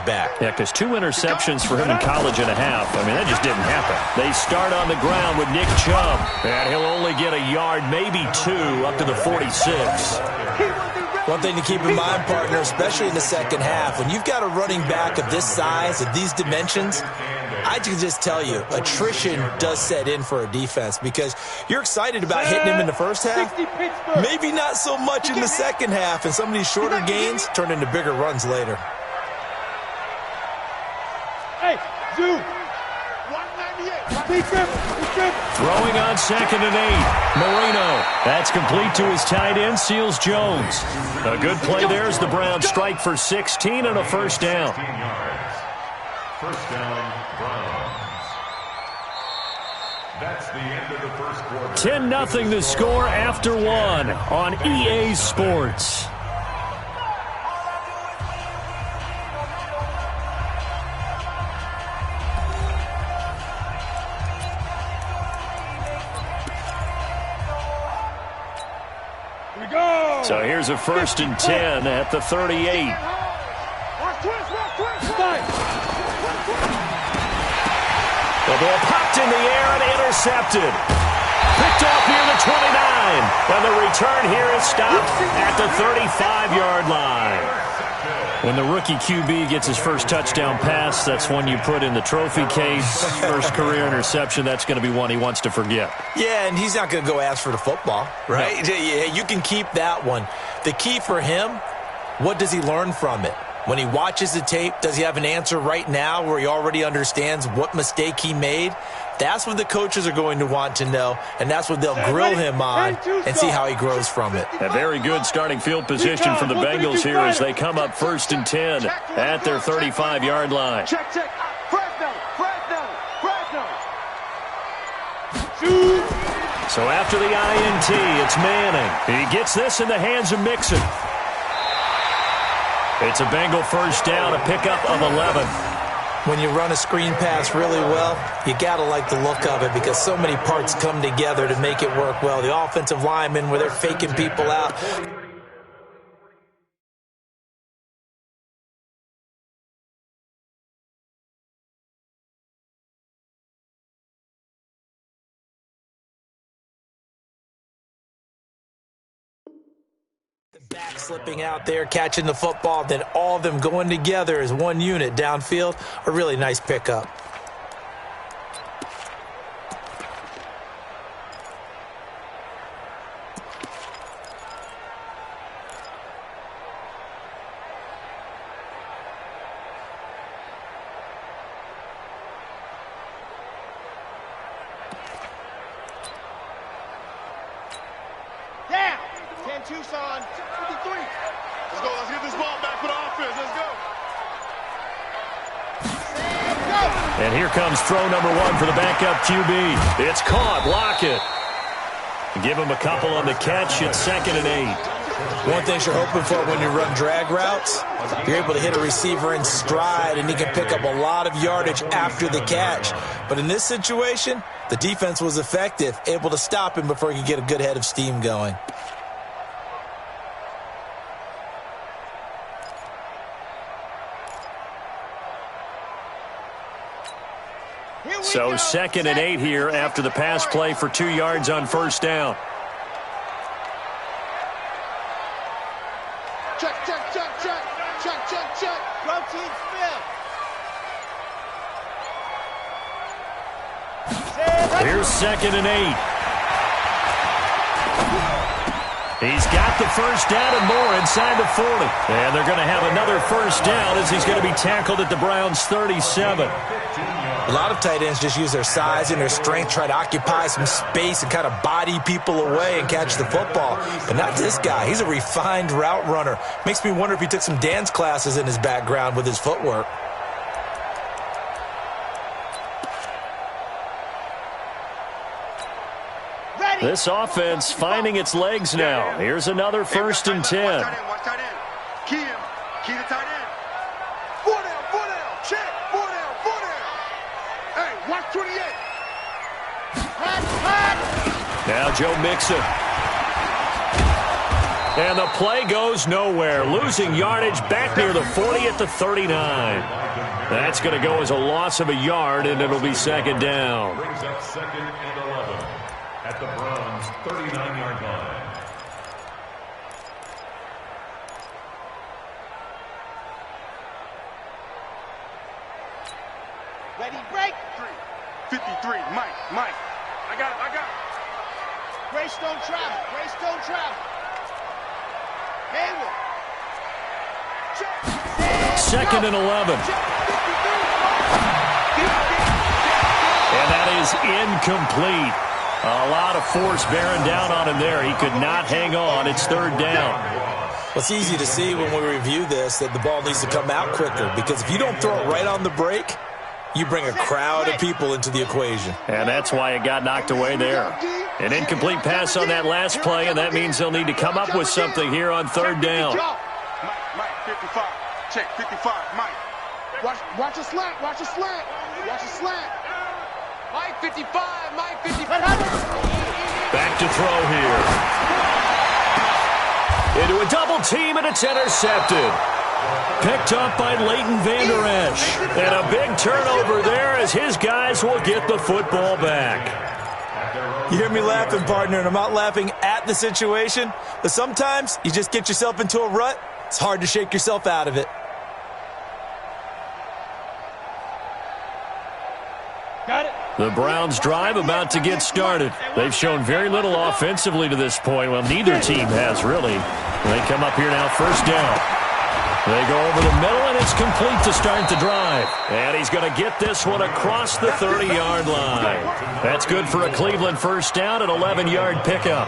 back. Yeah, because 2 interceptions for him in college and a half. I mean, that just didn't happen. They start on the ground with Nick Chubb, and he'll only get a yard, maybe 2, up to the 46. One thing to keep in mind, partner, especially in the second half, when you've got a running back of this size, of these dimensions, I can just tell you, attrition does set in for a defense because you're excited about hitting him in the first half, maybe not so much in the second half, and some of these shorter gains turn into bigger runs later. Hey, Zoo! Throwing on 2nd and 8. Marino. That's complete to his tight end, Seals Jones. A good play there as the Browns strike for 16 and a first down. First down, Browns. That's the end of the first quarter. 10-0 the score after 1 on EA Sports. So here's a 1st and 10 at the 38. The ball popped in the air and intercepted. Picked off near the 29. And the return here is stopped at the 35-yard line. When the rookie QB gets his first touchdown pass, that's one you put in the trophy case. First career interception, that's going to be one he wants to forget. Yeah, and he's not going to go ask for the football, right? No. Yeah, you can keep that one. The key for him, what does he learn from it? When he watches the tape, does he have an answer right now where he already understands what mistake he made? That's what the coaches are going to want to know, and that's what they'll grill him on and see how he grows from it. A very good starting field position for the Bengals here as they come up 1st and 10 at their 35-yard line. Check. Fresno. So after the INT, it's Manning. He gets this in the hands of Mixon. It's a Bengal first down, a pickup of 11. When you run a screen pass really well, you got to like the look of it because so many parts come together to make it work well. The offensive linemen, where they're faking people out. Back slipping out there, catching the football, then all of them going together as one unit downfield. A really nice pickup. Tucson, 53. Let's go. Let's get this ball back for the offense. Let's go. And here comes throw number 1 for the backup QB. It's caught. Lockett. Give him a couple on the catch. It's 2nd and 8. One thing you're hoping for when you run drag routes, you're able to hit a receiver in stride, and he can pick up a lot of yardage after the catch. But in this situation, the defense was effective, able to stop him before he could get a good head of steam going. So 2nd and 8 here after the pass play for 2 yards on first down. Check. Protein spill. Here's 2nd and 8. He's got the first down and more inside the 40. And they're going to have another first down as he's going to be tackled at the Browns' 37. A lot of tight ends just use their size and their strength, try to occupy some space and kind of body people away and catch the football. But not this guy. He's a refined route runner. Makes me wonder if he took some dance classes in his background with his footwork. This offense finding its legs now. Here's another 1st and 10. Watch tight end. Key to tight end. 4 down. Check. 4 down. Hey, watch 28. Hot. Now Joe Mixon. And the play goes nowhere, losing yardage back near the 40 at the 39. That's going to go as a loss of a yard, and it'll be second down. Brings up 2nd and 11 at the Browns' 39-yard line. Ready, break. 53, Mike. I got it. Greystone travel. Hayward. Second and 11. And that is incomplete. A lot of force bearing down on him there. He could not hang on. It's third down. Well, it's easy to see when we review this that the ball needs to come out quicker, because if you don't throw it right on the break, you bring a crowd of people into the equation. And that's why it got knocked away there. An incomplete pass on that last play, and that means they'll need to come up with something here on third down. Mike, 55. Check, 55, Mike. Watch a slant. Mike, 55, Mike, 55. Back to throw here. Into a double team, and it's intercepted. Picked up by Leighton Vander Esch. And a big turnover there as his guys will get the football back. You hear me laughing, partner, and I'm not laughing at the situation, but sometimes you just get yourself into a rut. It's hard to shake yourself out of it. Got it. The Browns' drive about to get started. They've shown very little offensively to this point. Well, neither team has, really. They come up here now, first down. They go over the middle, and it's complete to start the drive. And he's going to get this one across the 30-yard line. That's good for a Cleveland first down, an 11-yard pickup.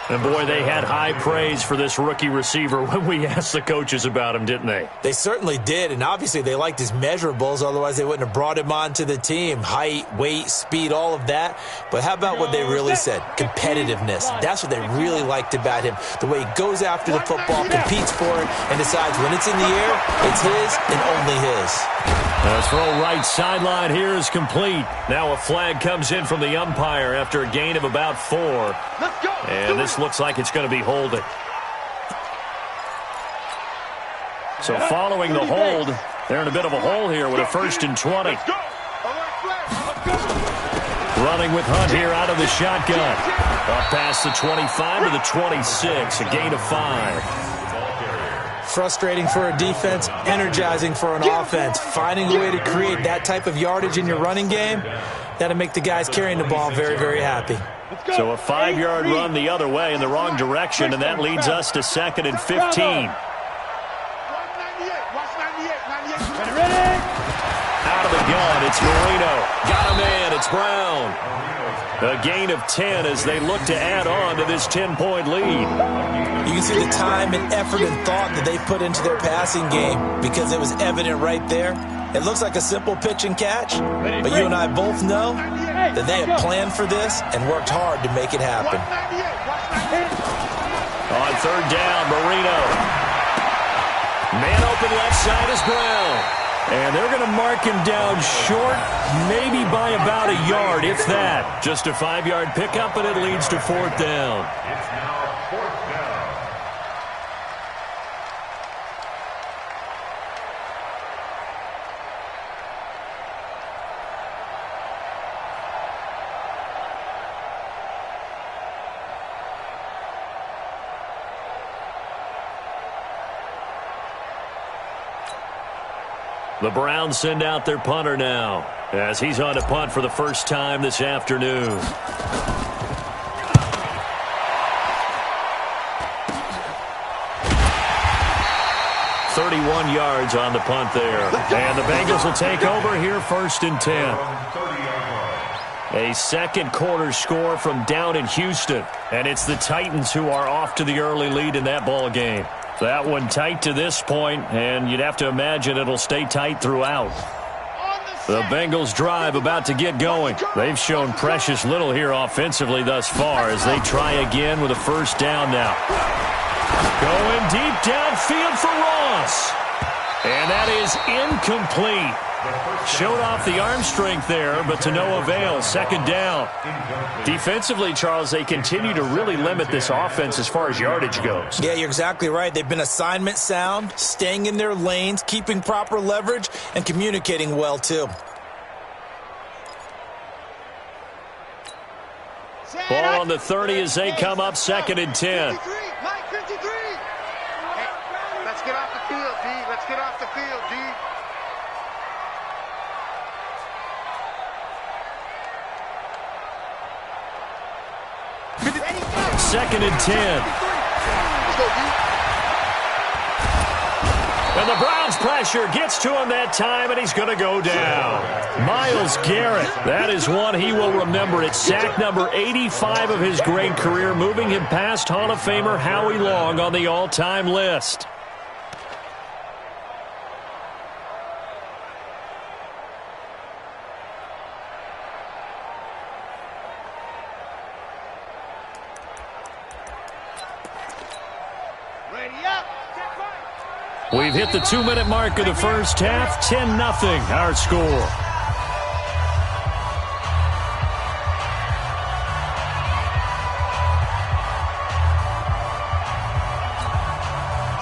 And, boy, they had high praise for this rookie receiver when we asked the coaches about him, didn't they? They certainly did, and obviously they liked his measurables, otherwise they wouldn't have brought him onto the team. Height, weight, speed, all of that. But how about what they really said? Competitiveness. That's what they really liked about him. The way he goes after the football, competes for it, and decides when it's in the air, it's his and only his. The throw right sideline here is complete. Now a flag comes in from the umpire after a gain of about 4. Let's go. And this looks like it's going to be holding. So following the hold, they're in a bit of a hole here with a 1st and 20. Running with Hunt here out of the shotgun. Up past the 25 to the 26, a gain of 5. Frustrating for a defense, energizing for an offense. Finding a way to create that type of yardage in your running game, that'll make the guys carrying the ball very, very happy. So a 5-yard run the other way in the wrong direction, and that leads us to 2nd and 15. Out of the gun, it's Marino. Got a man, it's Brown. A gain of 10 as they look to add on to this 10-point lead. You can see the time and effort and thought that they put into their passing game because it was evident right there. It looks like a simple pitch and catch, but you and I both know that they have planned for this and worked hard to make it happen. On third down, Marino. Man open left side is Brown. And they're going to mark him down short, maybe by about a yard, if that. Just a 5-yard pickup, and it leads to 4th down. It's now 4th down. The Browns send out their punter now as he's on to punt for the first time this afternoon. .31 yards on the punt there. And the Bengals will take over here, 1st and 10. A second quarter score from down in Houston. And it's the Titans who are off to the early lead in that ball game. That one tight to this point, and you'd have to imagine it'll stay tight throughout. The Bengals drive about to get going. They've shown precious little here offensively thus far as they try again with a first down now. Going deep downfield for Ross. And that is incomplete. Showed off the arm strength there, but to no avail. Second down. Defensively, Charles, they continue to really limit this offense as far as yardage goes. Yeah, you're exactly right. They've been assignment sound, staying in their lanes, keeping proper leverage, and communicating well, too. Ball on the 30 as they come up, 2nd and 10. Let's get off the field, D. Let's get off the field, D. Second and 10. Let's go, D. And the Browns pressure gets to him that time, and he's going to go down. Myles Garrett, that is one he will remember. It's sack number 85 of his great career, moving him past Hall of Famer Howie Long on the all-time list. We've hit the 2-minute mark of the first half. 10-0 our score.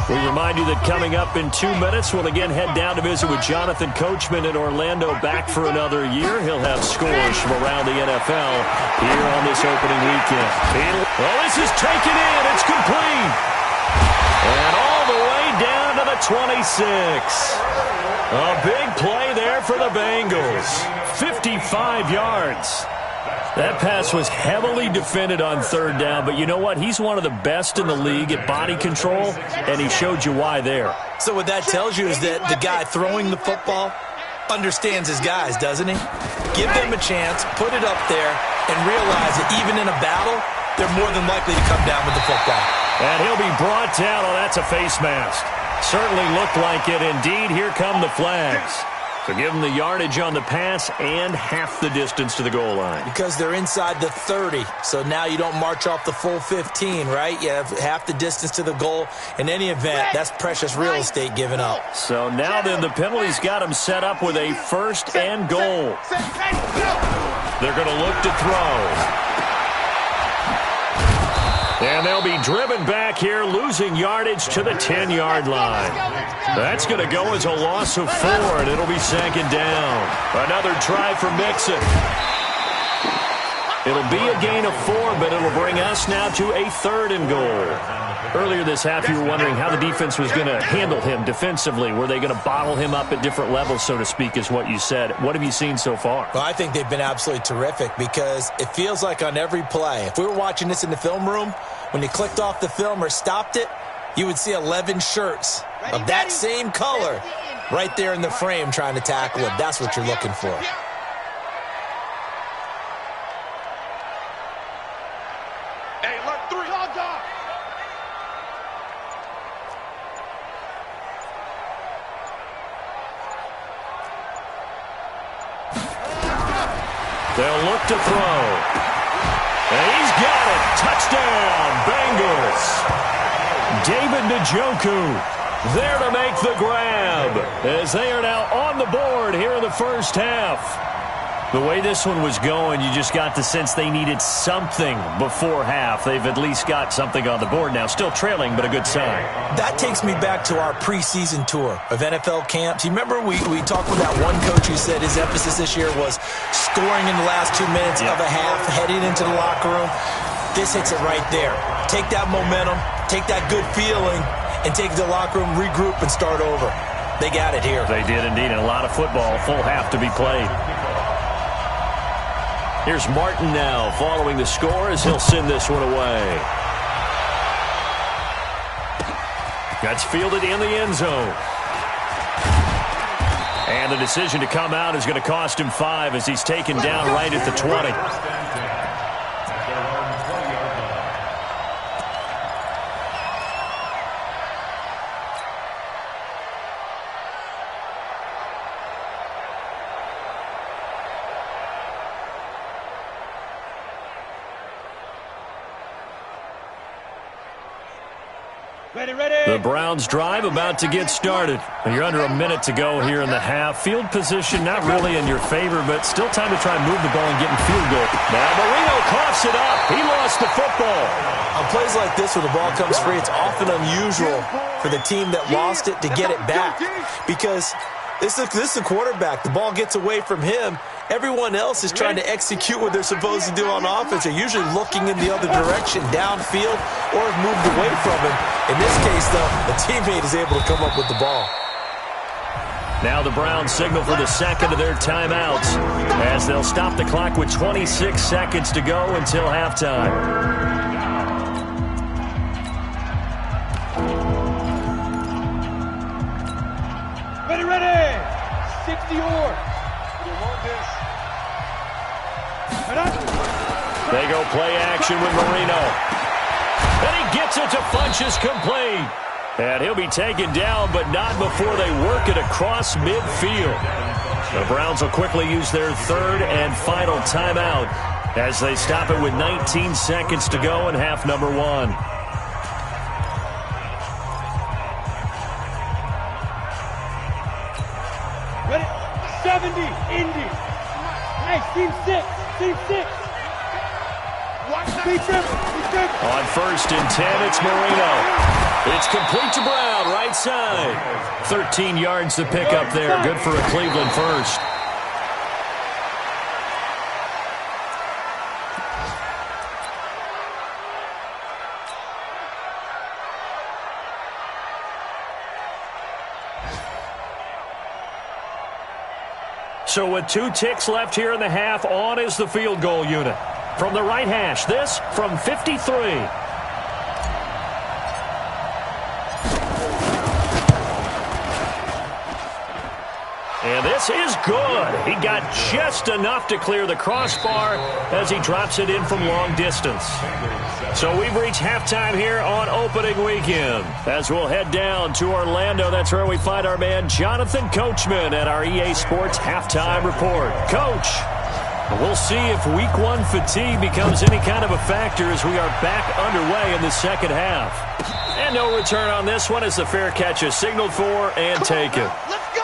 We remind you that coming up in 2 minutes, we'll again head down to visit with Jonathan Coachman in Orlando, back for another year. He'll have scores from around the NFL here on this opening weekend. Oh, this is taken in. It's complete. And all the way down to the 26. A big play there for the Bengals. 55 yards. That pass was heavily defended on third down, but you know what? He's one of the best in the league at body control, and he showed you why there. So what that tells you is that the guy throwing the football understands his guys, doesn't he? Give them a chance, put it up there, and realize that even in a battle, they're more than likely to come down with the football. And he'll be brought down. Oh, that's a face mask. Certainly looked like it. Indeed, here come the flags. So give them the yardage on the pass and half the distance to the goal line. Because they're inside the 30, so now you don't march off the full 15, right? You have half the distance to the goal. In any event, that's precious real estate given up. So now then, the penalty's got them set up with a 1st and goal. They're going to look to throw. And they'll be driven back here, losing yardage to the 10-yard line. That's going to go as a loss of 4, and it'll be 2nd down. Another try for Mixon. It'll be a gain of 4, but it'll bring us now to a 3rd and goal. Earlier this half, you were wondering how the defense was going to handle him defensively. Were they going to bottle him up at different levels, so to speak, is what you said. What have you seen so far? Well, I think they've been absolutely terrific because it feels like on every play, if we were watching this in the film room, when you clicked off the film or stopped it, you would see 11 shirts of that same color right there in the frame trying to tackle it. That's what you're looking for. Hey, look, 3. Dog. They'll look to throw. And he's got it. Touchdown, Bengals. David Njoku there to make the grab as they are now on the board here in the first half. The way this one was going, you just got the sense they needed something before half. They've at least got something on the board now. Still trailing, but a good sign. That takes me back to our preseason tour of NFL camps. You remember we talked with that one coach who said his emphasis this year was scoring in the last 2 minutes of a half, heading into the locker room. This hits it right there. Take that momentum, take that good feeling, and take it to the locker room, regroup, and start over. They got it here. They did indeed, and a lot of football, full half to be played. Here's Martin now following the score as he'll send this one away. That's fielded in the end zone. And the decision to come out is going to cost him 5 as he's taken down right at the 20. The Browns drive about to get started. You're under a minute to go here in the half. Field position not really in your favor, but still time to try and move the ball and get in field goal. Now Marino coughs it up. He lost the football. On plays like this where the ball comes free, it's often unusual for the team that lost it to get it back because this is a quarterback. The ball gets away from him. Everyone else is trying to execute what they're supposed to do on offense. They're usually looking in the other direction, downfield, or have moved away from him. In this case, though, a teammate is able to come up with the ball. Now the Browns signal for the second of their timeouts as they'll stop the clock with 26 seconds to go until halftime. Ready! 60 yards. You want this? They go play action with Marino. And he gets it to Funchess complete. And he'll be taken down, but not before they work it across midfield. The Browns will quickly use their third and final timeout as they stop it with 19 seconds to go in half number one. Ready? 70, Indy. Hey, team 6. On first and 10, it's Marino. It's complete to Brown, right side. 13 yards to pick up there. Good for a Cleveland first. So with 2 ticks left here in the half, on is the field goal unit. From the right hash, this from 53. And this is good. He got just enough to clear the crossbar as he drops it in from long distance. So we've reached halftime here on opening weekend. As we'll head down to Orlando, that's where we find our man Jonathan Coachman at our EA Sports Halftime Report. Coach, we'll see if week one fatigue becomes any kind of a factor as we are back underway in the second half. And no return on this one as the fair catch is signaled for and taken. Let's go!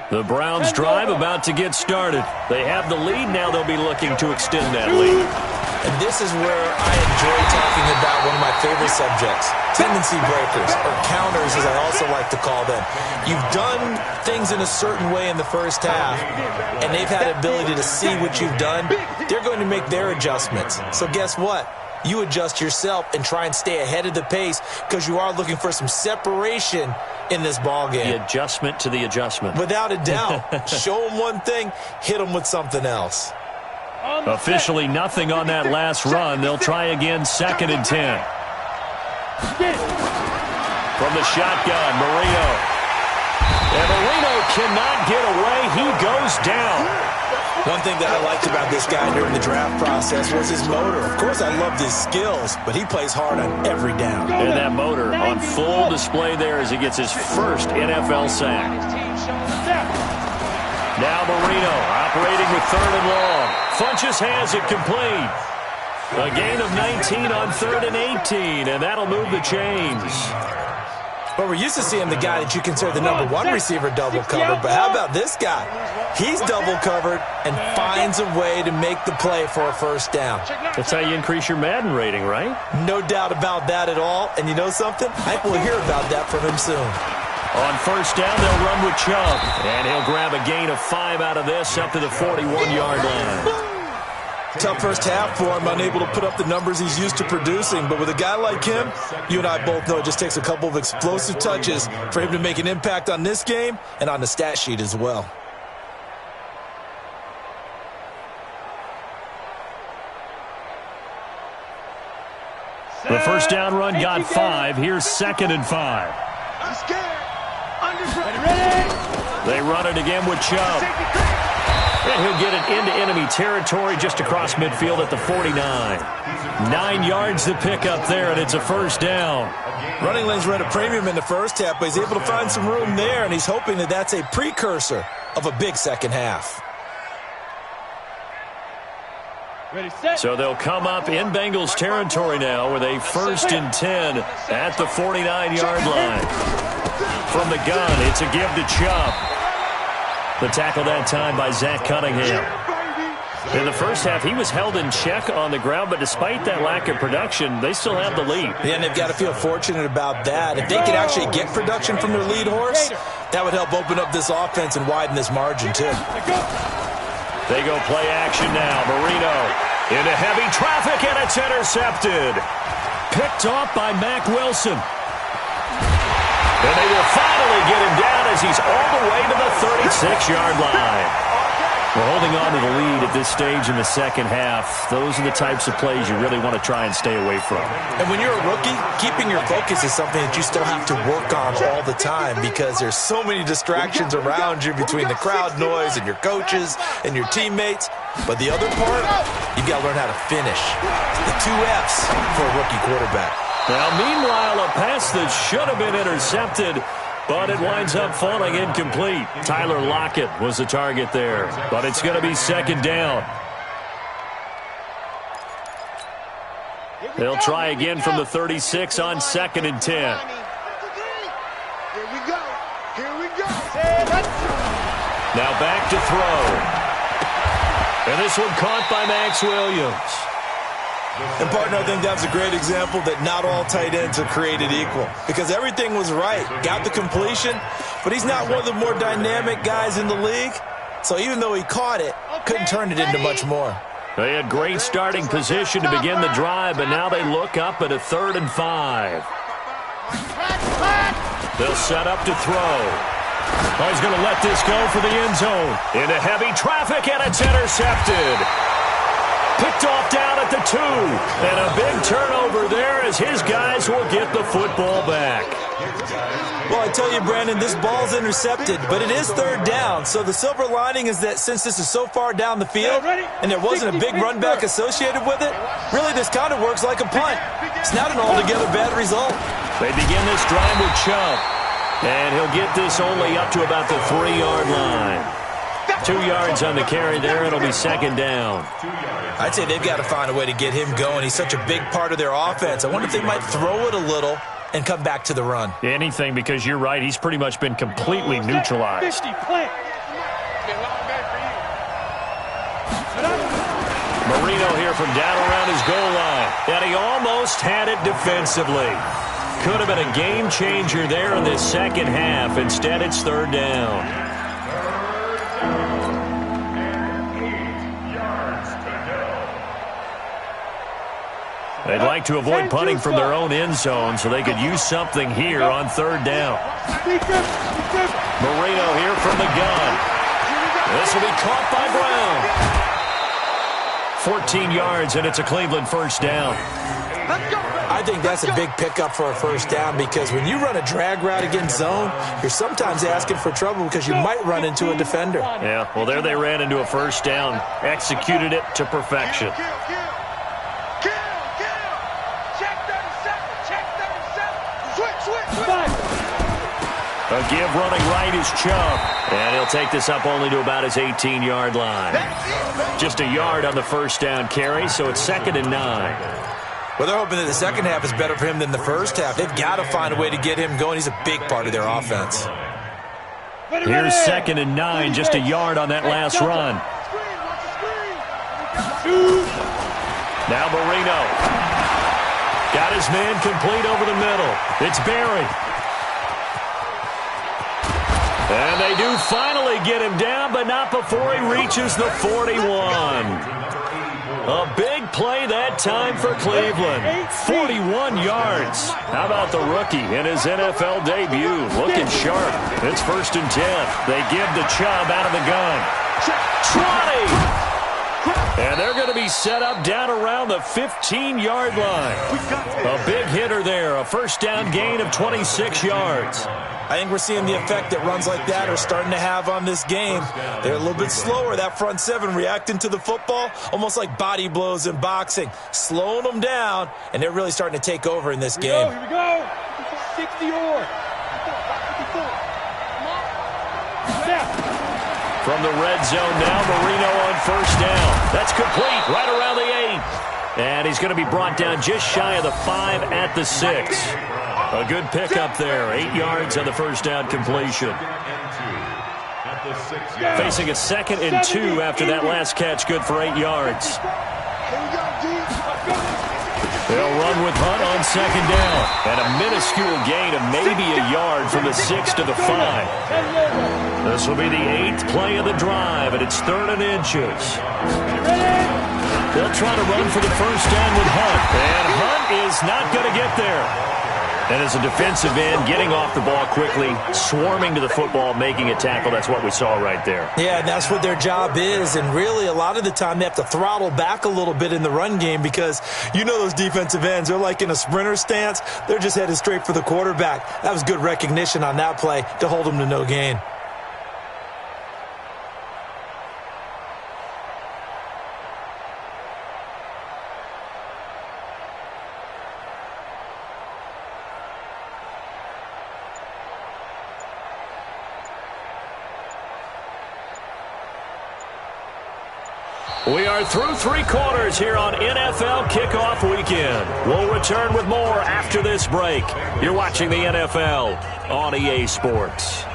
The Browns drive about to get started. They have the lead. Now they'll be looking to extend that lead. And this is where I enjoy talking about one of my favorite subjects, tendency breakers, or counters as I also like to call them. You've done things in a certain way in the first half, and they've had the ability to see what you've done. They're going to make their adjustments. So guess what? You adjust yourself and try and stay ahead of the pace because you are looking for some separation in this ball game. The adjustment to the adjustment. Without a doubt. Show them one thing, hit them with something else. Officially nothing on that last run. They'll try again, second and 10. From the shotgun, Marino. And Marino cannot get away. He goes down. One thing that I liked about this guy during the draft process was his motor. Of course, I loved his skills, but he plays hard on every down. And that motor on full display there as he gets his first NFL sack. Now Marino operating with third and long. Funchess has it complete. A gain of 19 on third and 18, and that'll move the chains. But we're used to seeing the guy that you consider the number one receiver double covered. But how about this guy? He's double covered and finds a way to make the play for a first down. That's how you increase your Madden rating, right? No doubt about that at all. And you know something? I think we'll hear about that from him soon. On first down, they'll run with Chubb. And he'll grab a gain of 5 out of this up to the 41-yard line. Tough first half for him, unable to put up the numbers he's used to producing. But with a guy like him, you and I both know it just takes a couple of explosive touches for him to make an impact on this game and on the stat sheet as well. The first down run got 5. Here's second and 5. I'm scared. They run it again with Chubb. And he'll get it into enemy territory just across midfield at the 49. 9 yards to pick up there, and it's a first down. Running lanes run a premium in the first half, but he's able to find some room there, and he's hoping that that's a precursor of a big second half. Ready, set. So they'll come up in Bengals territory now with a 1st and 10 at the 49-yard line. From the gun, it's a give to Chubb. The tackle that time by Zach Cunningham. In the first half, he was held in check on the ground, but despite that lack of production, they still have the lead. Yeah, and they've got to feel fortunate about that. If they could actually get production from their lead horse, that would help open up this offense and widen this margin, too. They go play action now. Marino into heavy traffic, and it's intercepted. Picked off by Mack Wilson. And they will finally get him down as he's all the way to the 36-yard line. We're holding on to the lead at this stage in the second half. Those are the types of plays you really want to try and stay away from. And when you're a rookie, keeping your focus is something that you still have to work on all the time because there's so many distractions around you between the crowd noise and your coaches and your teammates. But the other part, you've got to learn how to finish. The 2 F's for a rookie quarterback. Now, meanwhile, a pass that should have been intercepted, but it winds up falling incomplete. Tyler Lockett was the target there, but it's going to be second down. They'll try again from the 36 on 2nd and 10. Here we go. Here we go. Now back to throw. And this one caught by Max Williams. And, partner, I think that was a great example that not all tight ends are created equal because everything was right. Got the completion, but he's not one of the more dynamic guys in the league. So even though he caught it, couldn't turn it into much more. They had great starting position to begin the drive, but now they look up at a 3rd and 5. They'll set up to throw. Oh, he's going to let this go for the end zone. Into heavy traffic, and it's intercepted. Picked off down at the 2. And a big turnover there as his guys will get the football back. Well, I tell you, Brandon, this ball's intercepted, but it is 3rd down. So the silver lining is that since this is so far down the field and there wasn't a big run back associated with it, really this kind of works like a punt. It's not an altogether bad result. They begin this drive with Chubb. And he'll get this only up to about the 3-yard line. 2 yards on the carry there. It'll be second down. I'd say they've got to find a way to get him going. He's such a big part of their offense. I wonder if they might throw it a little and come back to the run. Anything, because you're right. He's pretty much been completely neutralized. 50, plant. Marino here from down around his goal line. And he almost had it defensively. Could have been a game changer there in this second half. Instead, it's 3rd down. They'd like to avoid punting from their own end zone so they could use something here on 3rd down. Marino here from the gun. This will be caught by Brown. 14 yards, and it's a Cleveland first down. I think that's a big pickup for a first down because when you run a drag route against zone, you're sometimes asking for trouble because you might run into a defender. Yeah, well, there they ran into a first down, executed it to perfection. A give running right is Chubb. And he'll take this up only to about his 18-yard line. Just a yard on the first down carry, so it's 2nd and 9. Well, they're hoping that the second half is better for him than the first half. They've got to find a way to get him going. He's a big part of their offense. Here's 2nd and 9, just a yard on that last run. Now Marino. Got his man complete over the middle. It's Barry. And they do finally get him down, but not before he reaches the 41. A big play that time for Cleveland. 41 yards. How about the rookie in his NFL debut? Looking sharp. It's 1st and 10. They give the Chubb out of the gun. 20. And they're going to be set up down around the 15-yard line. A big hitter there, a first down gain of 26 yards. I think we're seeing the effect that runs like that are starting to have on this game. They're a little bit slower, that front seven, reacting to the football, almost like body blows in boxing, slowing them down, and they're really starting to take over in this game. Here we go. 60-yard. From the red zone now, Marino on first down. That's complete, right around the 8. And he's going to be brought down just shy of the 5 at the 6. A good pickup there, 8 yards on the first down completion. Facing a 2nd and 2 after that last catch, good for 8 yards. They'll run with Hunt on 2nd down. And a minuscule gain of maybe a yard from the 6 to the 5. This will be the 8th play of the drive, and it's 3rd and inches. They'll try to run for the first down with Hunt. And Hunt is not going to get there. And as a defensive end, getting off the ball quickly, swarming to the football, making a tackle, that's what we saw right there. Yeah, and that's what their job is. And really, a lot of the time, they have to throttle back a little bit in the run game because you know those defensive ends, they're like in a sprinter stance. They're just headed straight for the quarterback. That was good recognition on that play to hold them to no gain. We are through 3 quarters here on NFL Kickoff Weekend. We'll return with more after this break. You're watching the NFL on EA Sports.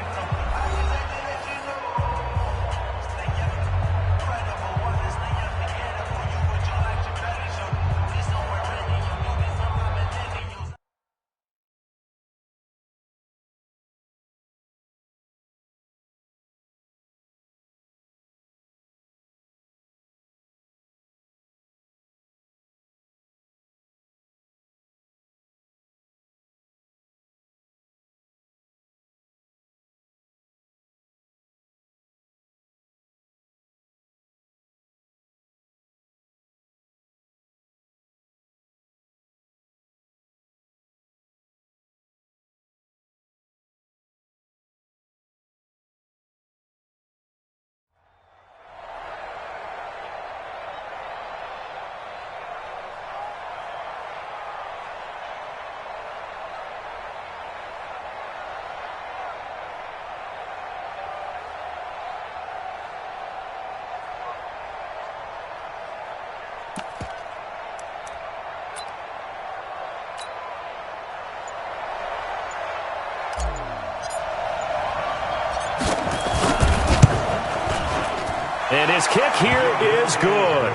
And his kick here is good.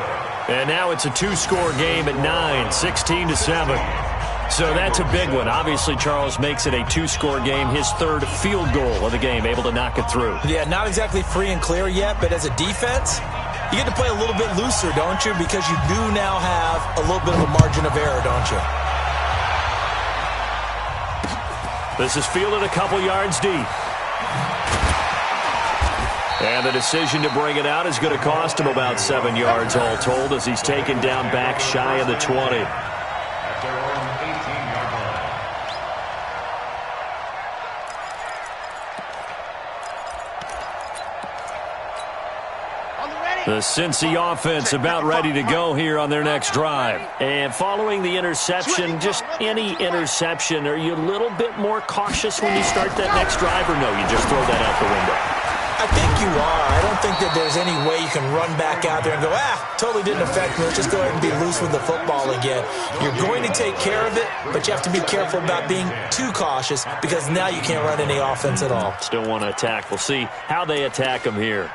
And now it's a 2-score game at 9, 16-7. So that's a big one. Obviously, Charles makes it a 2-score game, his 3rd field goal of the game, able to knock it through. Yeah, not exactly free and clear yet, but as a defense, you get to play a little bit looser, don't you? Because you do now have a little bit of a margin of error, don't you? This is fielded a couple yards deep. And the decision to bring it out is going to cost him about 7 yards all told as he's taken down back shy of the 20. The Cincy offense about ready to go here on their next drive. And following the interception, just any interception, are you a little bit more cautious when you start that next drive, or no, you just throw that out the window? I think you are. I don't think that there's any way you can run back out there and go, totally didn't affect me. Let's just go ahead and be loose with the football again. You're going to take care of it, but you have to be careful about being too cautious because now you can't run any offense at all. Still want to attack. We'll see how they attack him here.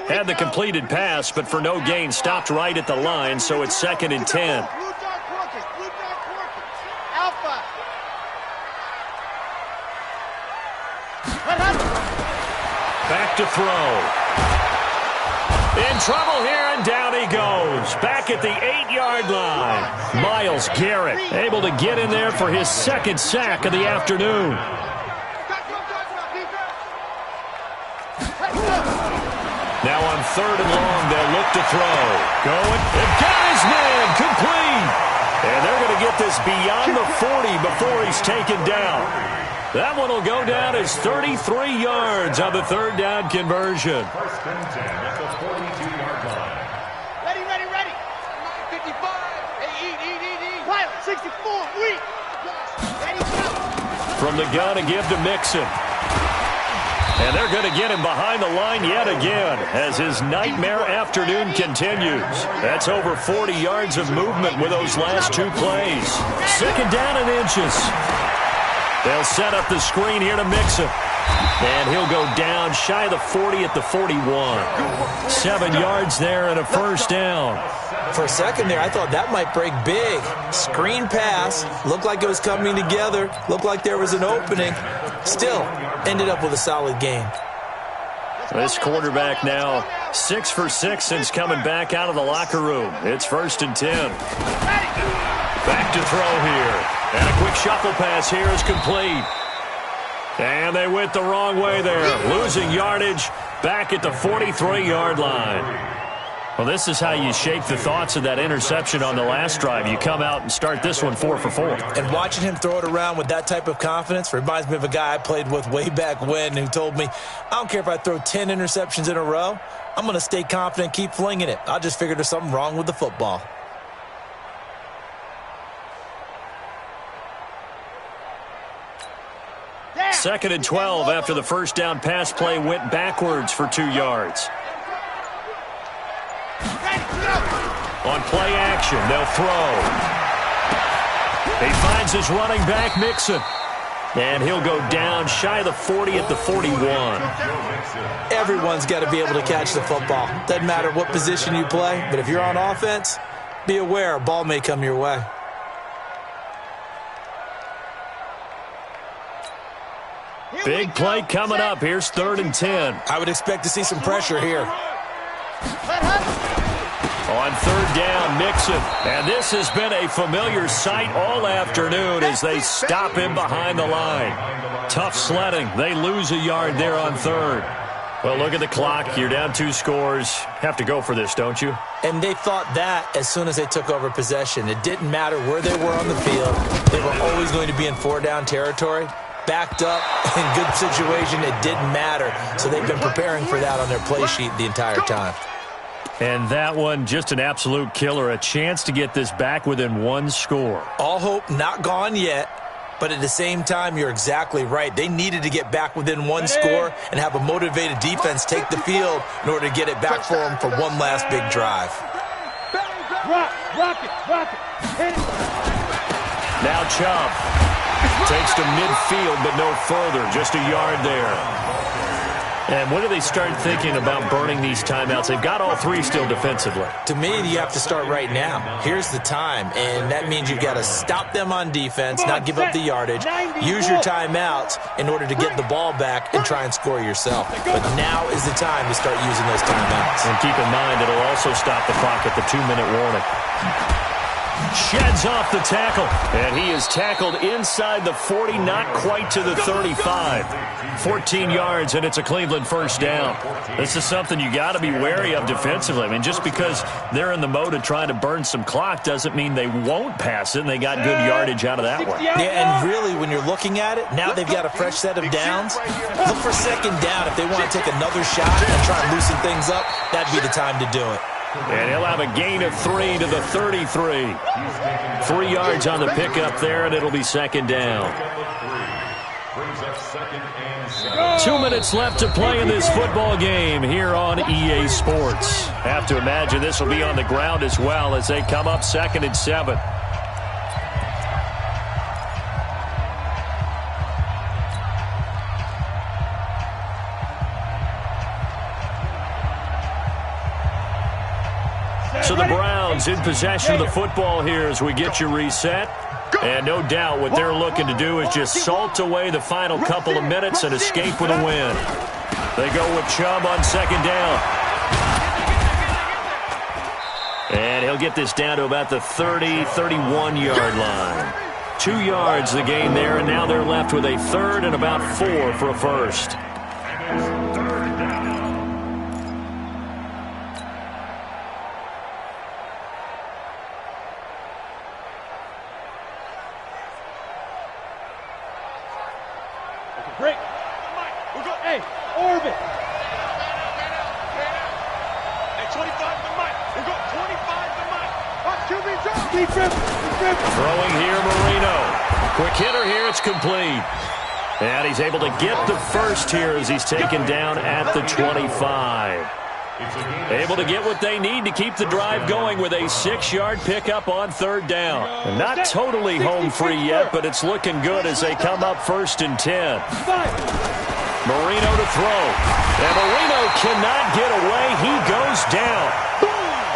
Had the completed pass, but for no gain, stopped right at the line, so it's 2nd and 10. Back to throw. trouble here, and down he goes. Back at the 8-yard line. Myles Garrett able to get in there for his second sack of the afternoon. Now on 3rd and long, they'll look to throw. Going, and got his man, complete. And they're going to get this beyond the 40 before he's taken down. That one will go down as 33 yards on the 3rd down conversion. 1st and 10 at the 42-yard line. Ready, ready, ready. 55. Hey, eat. Pilot, 64, wait. Ready, go. From the gun, a give to Mixon. And they're going to get him behind the line yet again as his nightmare afternoon continues. That's over 40 yards of movement with those last 2 plays. 2nd down and inches. They'll set up the screen here to Mixon. And he'll go down shy of the 40 at the 41. 7 yards there and a 1st down. For a second there, I thought that might break big. Screen pass. Looked like it was coming together. Looked like there was an opening. Still, ended up with a solid game. This quarterback now 6 for 6 since coming back out of the locker room. It's 1st and 10. Back to throw here. And a quick shuffle pass here is complete. And they went the wrong way there. Losing yardage back at the 43-yard line. Well, this is how you shape the thoughts of that interception on the last drive. You come out and start this one 4 for 4. And watching him throw it around with that type of confidence reminds me of a guy I played with way back when who told me, I don't care if I throw 10 interceptions in a row. I'm going to stay confident, keep flinging it. I just figured there's something wrong with the football. Second and 12 after the 1st down pass play went backwards for 2 yards. On play action, they'll throw. He finds his running back, Mixon. And he'll go down shy of the 40 at the 41. Everyone's got to be able to catch the football. Doesn't matter what position you play, but if you're on offense, be aware a ball may come your way. Big play coming up. Here's 3rd and 10. I would expect to see some pressure here. On 3rd down, Mixon. And this has been a familiar sight all afternoon as they stop him behind the line. Tough sledding. They lose a yard there on 3rd. Well, look at the clock. You're down 2 scores. Have to go for this, don't you? And they thought that as soon as they took over possession. It didn't matter where they were on the field. They were always going to be in 4-down territory. Backed up, in good situation, it didn't matter. So they've been preparing for that on their play sheet the entire time. And that one, just an absolute killer. A chance to get this back within 1 score. All hope not gone yet, but at the same time, you're exactly right. They needed to get back within 1 score and have a motivated defense take the field in order to get it back for them for one last big drive. Rock it. Hit it. Now Chubb. Takes to midfield, but no further. Just a yard there. And when do they start thinking about burning these timeouts? They've got all 3 still defensively. To me, you have to start right now. Here's the time, and that means you've got to stop them on defense, not give up the yardage, use your timeouts in order to get the ball back and try and score yourself. But now is the time to start using those timeouts. And keep in mind, it'll also stop the clock at the 2-minute warning. Sheds off the tackle, and he is tackled inside the 40, not quite to the 35. 14 yards, and it's a Cleveland 1st down. This is something you got to be wary of defensively. I mean, just because they're in the mode of trying to burn some clock doesn't mean they won't pass it, and they got good yardage out of that one. Yeah, and really, when you're looking at it, now they've got a fresh set of downs. Look for 2nd down. If they want to take another shot and try and loosen things up, that'd be the time to do it. And he'll have a gain of 3 to the 33. 3 yards on the pickup there, and it'll be 2nd down. 2 minutes left to play in this football game here on EA Sports. Have to imagine this will be on the ground as well as they come up 2nd and 7. So the Browns in possession of the football here as we get you reset. And no doubt what they're looking to do is just salt away the final couple of minutes and escape with a win. They go with Chubb on 2nd down. get this down to about the 30, 31-yard line. 2 yards the gain there, and now they're left with a third and about 4 for a first. Break. We'll go. Hey, orbit. Hey, 25 to Mike. We'll go 25 to Mike. Watch QB drop. Deep rip. Throwing here, Marino. Quick hitter here. It's complete. And he's able to get the first here as he's taken down at the 25. Able to get what they need to keep the drive going with a 6-yard pickup on third down. And not totally home free yet, but it's looking good as they come up 1st and 10. Marino to throw. And Marino cannot get away. He goes down.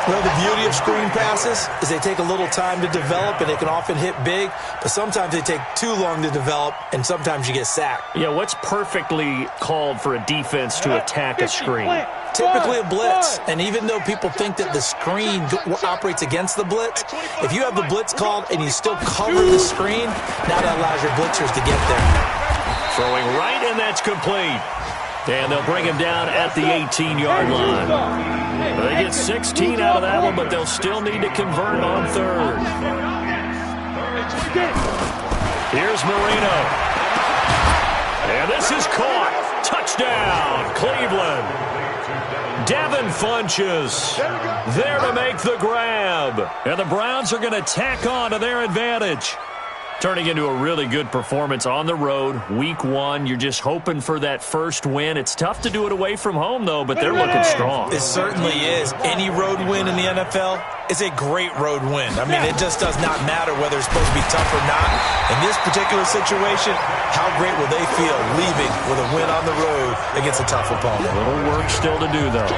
Well, the beauty of screen passes is they take a little time to develop, and they can often hit big, but sometimes they take too long to develop, and sometimes you get sacked. Yeah, what's perfectly called for a defense to attack a screen? Typically a blitz, and even though people think that the screen operates against the blitz, if you have the blitz called and you still cover the screen, now that allows your blitzers to get there. Throwing right, and that's complete. And they'll bring him down at the 18-yard line. They get 16 out of that one, but they'll still need to convert on third. Here's Marino. And this is caught. Touchdown, Cleveland. Devin Funches there to make the grab. And the Browns are going to tack on to their advantage. Turning into a really good performance on the road. Week 1, you're just hoping for that first win. It's tough to do it away from home, though, but they're looking strong. It certainly is. Any road win in the NFL is a great road win. I mean, it just does not matter whether it's supposed to be tough or not. In this particular situation, how great will they feel leaving with a win on the road against a tough opponent? A little work still to do, though.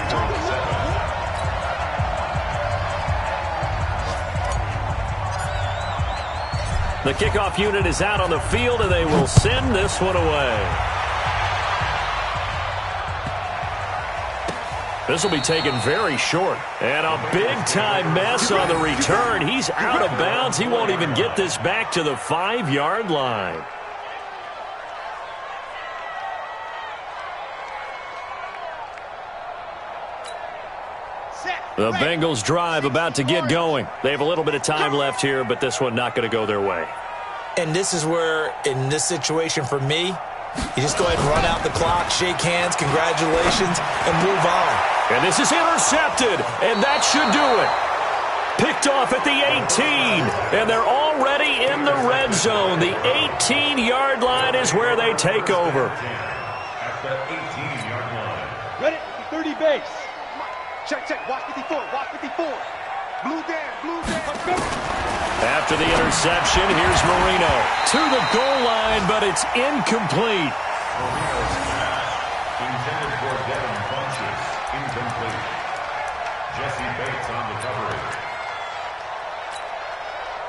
The kickoff unit is out on the field, and they will send this one away. This will be taken very short. And a big-time mess on the return. He's out of bounds. He won't even get this back to the 5-yard line. The Bengals drive about to get going. They have a little bit of time left here, but this one not going to go their way. And this is where, in this situation for me, you just go ahead and run out the clock, shake hands, congratulations, and move on. And this is intercepted, and that should do it. Picked off at the 18, and they're already in the red zone. The 18-yard line is where they take over. At the 18-yard line. Ready? 30 base. Check, check. Watch 54. Watch 54. Blue down. Blue down. After the interception, here's Marino to the goal line, but it's incomplete. Intended for Devin Funches. Incomplete. Jesse Bates on the coverage.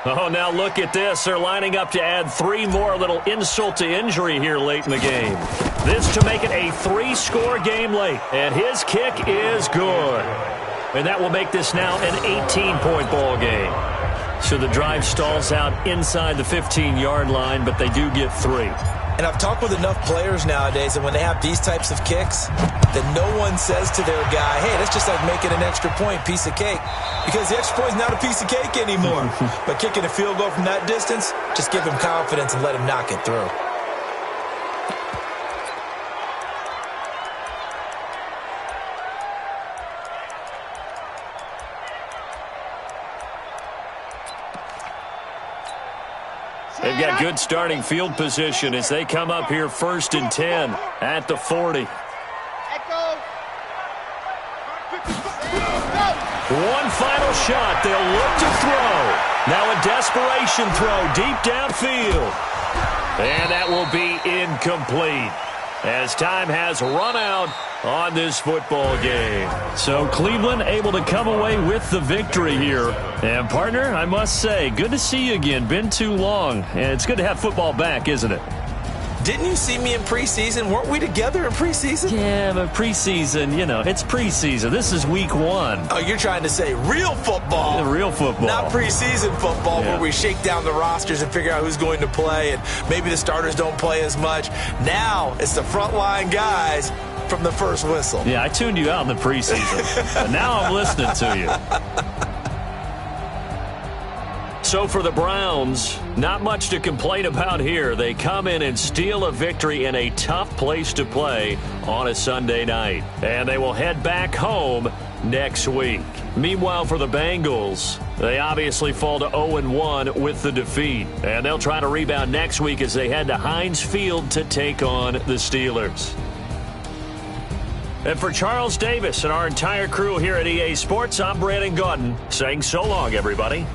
Oh, now look at this. They're lining up to add 3 more, little insult to injury here late in the game. This to make it a 3-score game late. And his kick is good. And that will make this now an 18-point ball game. So the drive stalls out inside the 15-yard line, but they do get 3. And I've talked with enough players nowadays, and when they have these types of kicks, that no one says to their guy, hey, that's just like making an extra point, piece of cake. Because the extra point is not a piece of cake anymore. But kicking a field goal from that distance, just give him confidence and let him knock it through. They've got good starting field position as they come up here 1st and 10 at the 40. One final shot. They'll look to throw. Now a desperation throw deep downfield. And that will be incomplete as time has run out on this football game. So Cleveland able to come away with the victory here. And partner, I must say, good to see you again. Been too long. And it's good to have football back, isn't it? didn't you see me in preseason? Weren't we together in preseason? Yeah, but preseason, it's preseason. This is week 1. Oh, you're trying to say real football. Real football. Not preseason football where we shake down the rosters and figure out who's going to play, and maybe the starters don't play as much. Now it's the frontline guys from the first whistle. Yeah, I tuned you out in the preseason, but now I'm listening to you. So for the Browns, not much to complain about here. They come in and steal a victory in a tough place to play on a Sunday night. And they will head back home next week. Meanwhile, for the Bengals, they obviously fall to 0-1 with the defeat. And they'll try to rebound next week as they head to Heinz Field to take on the Steelers. And for Charles Davis and our entire crew here at EA Sports, I'm Brandon Gaudin saying so long, everybody.